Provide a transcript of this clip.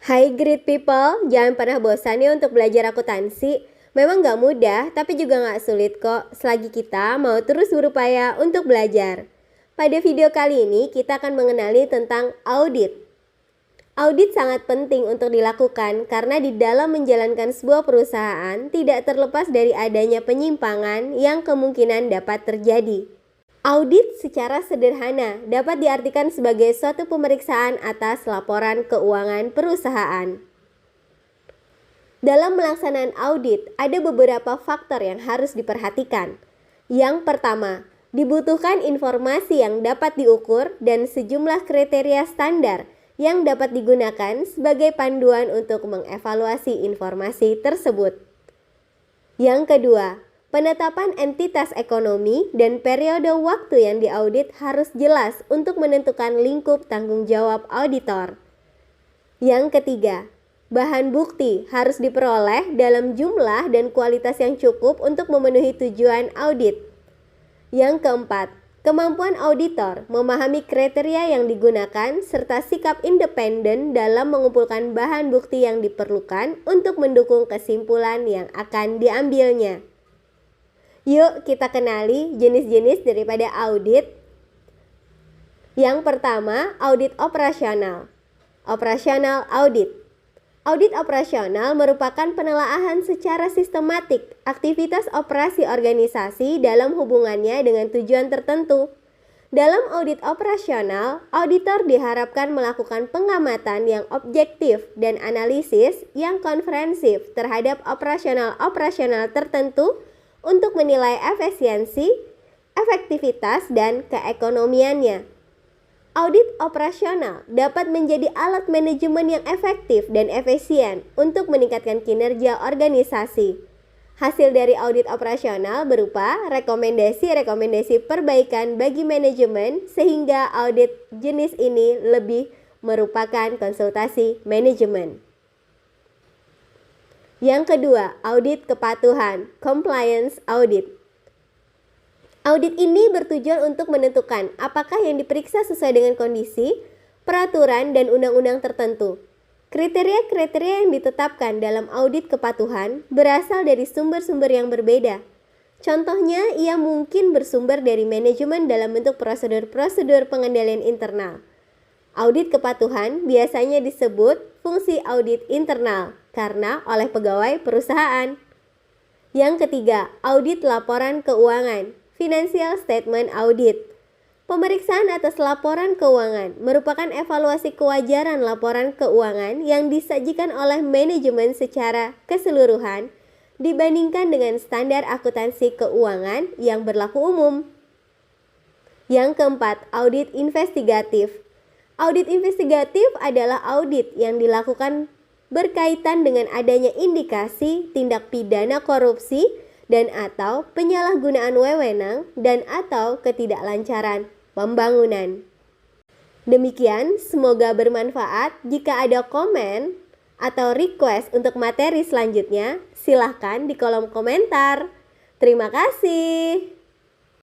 Hai great people, jangan pernah bosan ya untuk belajar akuntansi. Memang gak mudah, tapi juga gak sulit kok selagi kita mau terus berupaya untuk belajar. Pada video kali ini kita akan mengenali tentang audit. Audit sangat penting untuk dilakukan karena di dalam menjalankan sebuah perusahaan tidak terlepas dari adanya penyimpangan yang kemungkinan dapat terjadi. Audit secara sederhana dapat diartikan sebagai suatu pemeriksaan atas laporan keuangan perusahaan. Dalam pelaksanaan audit, ada beberapa faktor yang harus diperhatikan. Yang pertama, dibutuhkan informasi yang dapat diukur dan sejumlah kriteria standar yang dapat digunakan sebagai panduan untuk mengevaluasi informasi tersebut. Yang kedua, penetapan entitas ekonomi dan periode waktu yang diaudit harus jelas untuk menentukan lingkup tanggung jawab auditor. Yang ketiga, bahan bukti harus diperoleh dalam jumlah dan kualitas yang cukup untuk memenuhi tujuan audit. Yang keempat, kemampuan auditor memahami kriteria yang digunakan serta sikap independen dalam mengumpulkan bahan bukti yang diperlukan untuk mendukung kesimpulan yang akan diambilnya. Yuk kita kenali jenis-jenis daripada audit. Yang pertama, audit operasional. Operasional audit. Audit operasional merupakan penelaahan secara sistematik aktivitas operasi organisasi dalam hubungannya dengan tujuan tertentu. Dalam audit operasional, auditor diharapkan melakukan pengamatan yang objektif dan analisis yang komprehensif terhadap operasional tertentu untuk menilai efisiensi, efektivitas, dan keekonomiannya. Audit operasional dapat menjadi alat manajemen yang efektif dan efisien untuk meningkatkan kinerja organisasi. Hasil dari audit operasional berupa rekomendasi perbaikan bagi manajemen sehingga audit jenis ini lebih merupakan konsultasi manajemen. Yang kedua, audit kepatuhan, compliance audit. Audit ini bertujuan untuk menentukan apakah yang diperiksa sesuai dengan kondisi, peraturan, dan undang-undang tertentu. Kriteria-kriteria yang ditetapkan dalam audit kepatuhan berasal dari sumber-sumber yang berbeda. Contohnya, ia mungkin bersumber dari manajemen dalam bentuk prosedur-prosedur pengendalian internal. Audit kepatuhan biasanya disebut fungsi audit internal karena oleh pegawai perusahaan. Yang ketiga, audit laporan keuangan, financial statement audit. Pemeriksaan atas laporan keuangan merupakan evaluasi kewajaran laporan keuangan yang disajikan oleh manajemen secara keseluruhan dibandingkan dengan standar akuntansi keuangan yang berlaku umum. Yang keempat, audit investigatif. Audit investigatif adalah audit yang dilakukan berkaitan dengan adanya indikasi tindak pidana korupsi dan atau penyalahgunaan wewenang dan atau ketidaklancaran pembangunan. Demikian, semoga bermanfaat. Jika ada komen atau request untuk materi selanjutnya, silahkan di kolom komentar. Terima kasih.